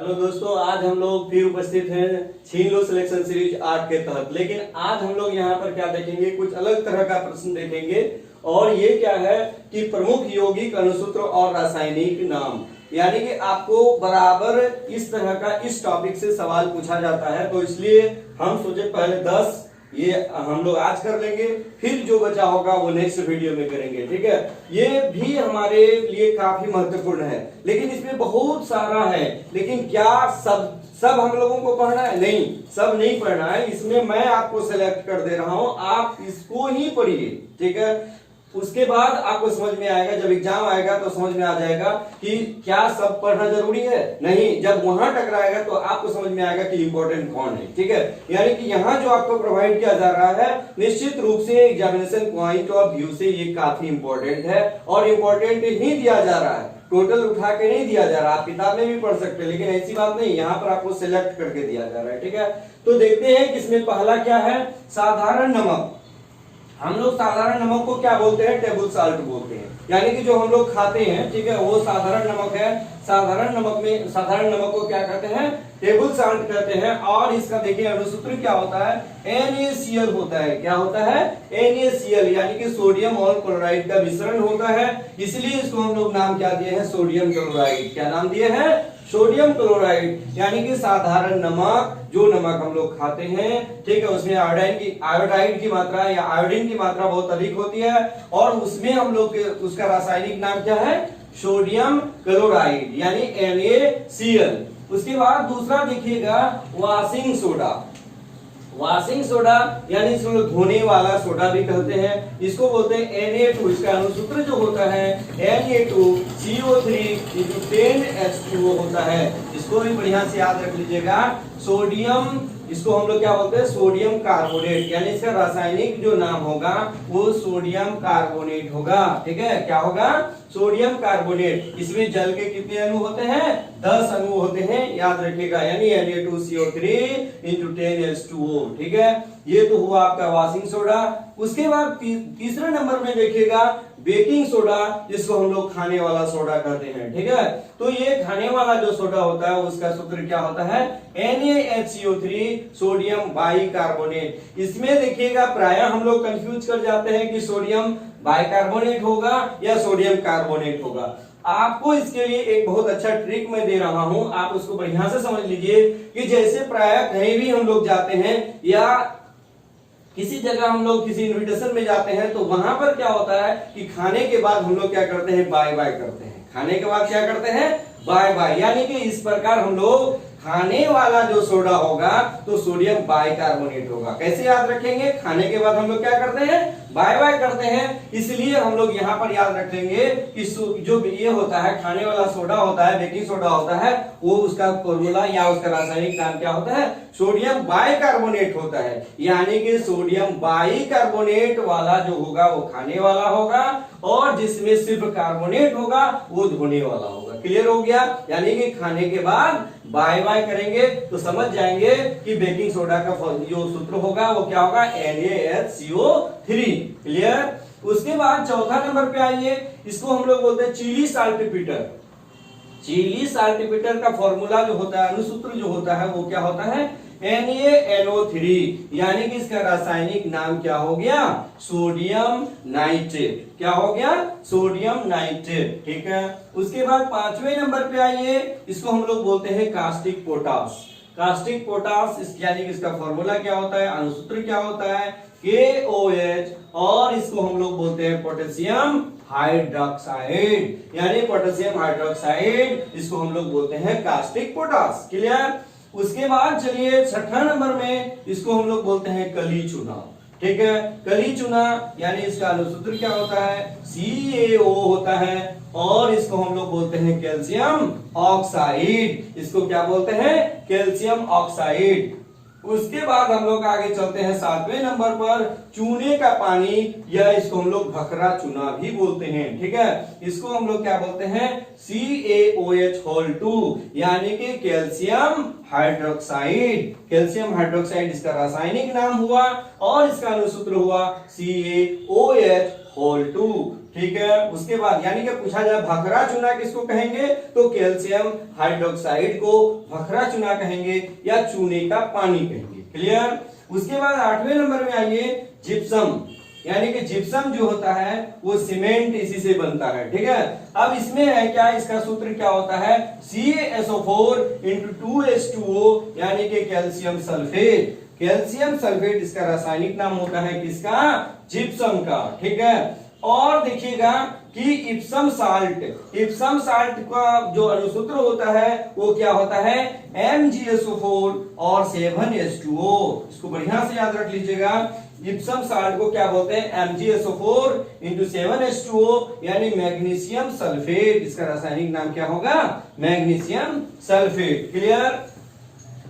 Hello दोस्तों, आज हम लोग फिर उपस्थित हैं छीन लो सिलेक्शन सीरीज 8 के तहत। लेकिन आज हम लोग यहाँ पर क्या देखेंगे, कुछ अलग तरह का प्रश्न देखेंगे। और ये क्या है कि प्रमुख यौगिक अणुसूत्र और रासायनिक नाम, यानी कि आपको बराबर इस तरह का इस टॉपिक से सवाल पूछा जाता है। तो इसलिए हम सोचे पहले 10 ये हम लोग आज कर लेंगे, फिर जो बचा होगा वो नेक्स्ट वीडियो में करेंगे। ठीक है, ये भी हमारे लिए काफी महत्वपूर्ण है, लेकिन इसमें बहुत सारा है। लेकिन क्या सब हम लोगों को पढ़ना है? नहीं, सब नहीं पढ़ना है। इसमें मैं आपको सेलेक्ट कर दे रहा हूं, आप इसको ही पढ़िए। ठीक है, उसके बाद आपको समझ में आएगा, जब एग्जाम आएगा तो समझ में आ जाएगा कि क्या सब पढ़ना जरूरी है। नहीं, जब वहां टकराएगा तो आपको समझ में आएगा कि इंपॉर्टेंट कौन है। ठीक है, यानी कि यहाँ जो आपको प्रोवाइड किया जा रहा है, निश्चित रूप से एग्जामिनेशन पॉइंट ऑफ व्यू से ये काफी इंपॉर्टेंट है। और इंपॉर्टेंट ही दिया जा रहा है, टोटल उठा के नहीं दिया जा रहा। आप किताब में भी पढ़ सकते हैं, लेकिन ऐसी बात नहीं, यहाँ पर आपको सिलेक्ट करके दिया जा रहा है। ठीक है, तो देखते हैं इसमें पहला क्या है, साधारण नमक। हम लोग साधारण नमक को क्या बोलते हैं? टेबल साल्ट बोलते हैं, यानी कि जो हम लोग खाते हैं, ठीक है, वो साधारण नमक है। साधारण नमक को क्या कहते हैं? टेबल साल्ट कहते हैं। और इसका देखिए अणुसूत्र क्या होता है? NaCl होता है। क्या होता है? NaCl, यानी कि सोडियम और क्लोराइड का मिश्रण होता है। इसलिए इसको हम लोग नाम क्या दिए हैं? Sodium chloride. क्या नाम दिए हैं? Sodium chloride. यानी कि साधारण नमक, जो नमक हम लोग खाते हैं, ठीक है, उसमें आयोडाइड की मात्रा या आयोडीन की मात्रा बहुत अधिक होती है। और उसमें हम लोग उसका रासायनिक नाम क्या है? सोडियम क्लोराइड, यानी NaCl। उसके बाद दूसरा देखिएगा वॉशिंग सोडा। वॉशिंग सोडा यानी इसको धोने वाला सोडा भी कहते हैं। इसको बोलते हैं Na2। इसका अणुसूत्र जो होता है Na2CO3 होता है। इसको भी बढ़िया से याद रख लीजिएगा। सोडियम, इसको हम लोग क्या बोलते हैं? सोडियम कार्बोनेट, यानी इसका रासायनिक जो नाम होगा वो सोडियम कार्बोनेट होगा। ठीक है, क्या होगा? Sodium carbonate. इसमें जल के कितने अणु होते हैं? 10 अणु होते हैं, याद रखिएगा, यानी Na2CO3 × 10H2O। ठीक है, ये तो हुआ आपका वॉशिंग सोडा। उसके बाद तीसरे नंबर में देखिएगा बेकिंग सोडा, जिसको हम लोग खाने वाला सोडा कहते हैं। ठीक है, तो ये खाने वाला जो सोडा होता है उसका सूत्र क्या होता है? NaHCO3 sodium bicarbonate. इसमें देखिएगा प्रायः हम लोग कंफ्यूज कर जाते हैं कि सोडियम बाइकार्बोनेट होगा या सोडियम कार्बोनेट होगा। आपको इसके लिए एक बहुत अच्छा ट्रिक मैं दे रहा हूं, आप उसको बढ़िया से समझ लीजिए। कि जैसे प्रायः कहीं भी हम लोग जाते हैं या किसी जगह हम लोग किसी इनविटेशन में जाते हैं, तो वहां पर क्या होता है कि खाने के बाद हम लोग क्या करते हैं? बाय बाय करते हैं। खाने के बाद क्या करते हैं? Bye bye. यानी कि इस प्रकार हम लोग खाने वाला जो सोडा होगा तो सोडियम बाइकार्बोनेट होगा। कैसे याद रखेंगे? खाने के बाद हम लोग क्या करते हैं? बाय बाय करते हैं। इसलिए हम लोग यहाँ पर याद रखेंगे कि जो ये होता है खाने वाला सोडा होता है, बेकिंग सोडा होता है, वो उसका फॉर्मूला या उसका रासायनिक नाम क्या होता है? सोडियम बाइकार्बोनेट होता है। यानी कि सोडियम बाइकार्बोनेट वाला जो होगा वो खाने वाला होगा, और जिसमें सिर्फ कार्बोनेट होगा वो धोने वाला होगा। क्लियर हो गया? यानी कि खाने के बाद बाय बाय करेंगे तो समझ जाएंगे कि बेकिंग सोडा का जो सूत्र होगा वो क्या होगा? NaHCO3। क्लियर? उसके बाद चौथा नंबर पे आइए, इसको हम लोग बोलते हैं चिली साल्टपीटर। चिली साल्टपीटर का फॉर्मूला जो होता है, अणुसूत्र जो होता है वो क्या होता है? NaNO3, यानी कि इसका रासायनिक नाम क्या हो गया? Sodium nitrate. क्या हो गया? Sodium nitrate. ठीक है, उसके बाद पांचवें नंबर पे आइए, इसको हम लोग बोलते हैं कास्टिक पोटास। कास्टिक पोटास यानी कि इसका फॉर्मूला क्या होता है? अणुसूत्र क्या होता है? KOH। और इसको हम लोग बोलते हैं पोटेशियम हाइड्रोक्साइड, यानी पोटेशियम हाइड्रोक्साइड, इसको हम लोग बोलते हैं कास्टिक पोटास। क्लियर? उसके बाद चलिए छठा नंबर में, इसको हम लोग बोलते हैं कली चूना। ठीक है, कली चूना, यानी इसका अणुसूत्र क्या होता है? CaO होता है। और इसको हम लोग बोलते हैं कैल्शियम ऑक्साइड। इसको क्या बोलते हैं? Calcium oxide. उसके बाद हम लोग आगे चलते हैं सातवें नंबर पर, चूने का पानी, या इसको हम लोग भखरा चूना भी बोलते हैं। ठीक है, इसको हम लोग क्या बोलते हैं? CaOH2, यानी कि कैल्शियम हाइड्रोक्साइड। कैल्शियम हाइड्रोक्साइड इसका रासायनिक नाम हुआ, और इसका अणुसूत्र हुआ CaOH2। ठीक है। उसके बाद यानी कि पूछा जाए भखरा चूना किसको कहेंगे, तो कैल्शियम हाइड्रोक्साइड को भखरा चूना कहेंगे या चूने का पानी कहेंगे। क्लियर। उसके बाद 8वें नंबर में आइए जिप्सम, यानी कि जिप्सम जो होता है वो सीमेंट इसी से बनता है। ठीक है। अब इसमें है क्या, इसका सूत्र क्या होता है, CaSO4 × 2H2O यानी कि कैल्शियम सल्फेट। कैल्शियम सल्फेट इसका रासायनिक नाम होता है किसका, जिप्सम का। ठीक है। और देखिएगा कि इप्सम साल्ट का जो अनुसूत्र होता है वो क्या होता है, MgSO4 और 7H2O। इसको बढ़िया से याद रख लीजिएगा। इप्सम साल्ट को क्या बोलते हैं, MgSO4 × 7H2O यानी मैग्नीशियम सल्फेट। इसका रासायनिक नाम क्या होगा, मैग्नीशियम सल्फेट। क्लियर।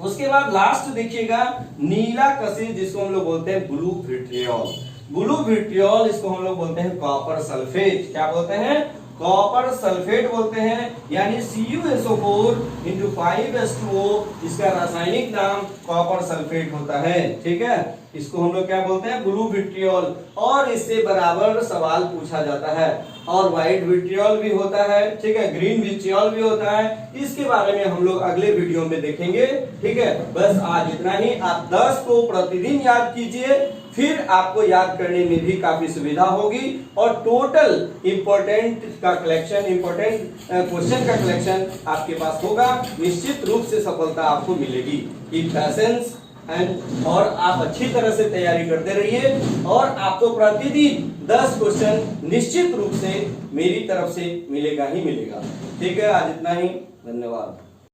उसके बाद लास्ट देखिएगा नीला कशिश, जिसको हम लोग बोलते हैं ब्लू विट्रियोल। ब्लू विट्रियोल इसको हम लोग बोलते हैं कॉपर सल्फेट। क्या बोलते हैं, कॉपर सल्फेट बोलते हैं, यानी CuSO4 × 5H2O। इसका रासायनिक नाम कॉपर सल्फेट होता है। ठीक है। इसको हम लोग क्या बोलते हैं, ब्लू विट्रियोल। और इससे बराबर सवाल पूछा जाता है। और व्हाइट विट्रियोल भी होता है। ठीक है। ग्रीन विट्रियोल भी होता है। इसके बारे में हम लोग अगले वीडियो में देखेंगे। ठीक है। बस आज इतना ही। आप 10 को प्रतिदिन याद कीजिए, फिर आपको याद करने में भी काफी सुविधा होगी। और टोटल इंपॉर्टेंट का कलेक्शन, इंपॉर्टेंट क्वेश्चन का कलेक्शन आपके पास होगा। निश्चित रूप से सफलता आपको मिलेगी। कीप पेशेंस एंड, और आप अच्छी तरह से तैयारी करते रहिए और आपको प्रतिदिन 10 क्वेश्चन निश्चित रूप से मेरी तरफ से मिलेगा ही मिलेगा। ठीक है। आज इतना ही। धन्यवाद।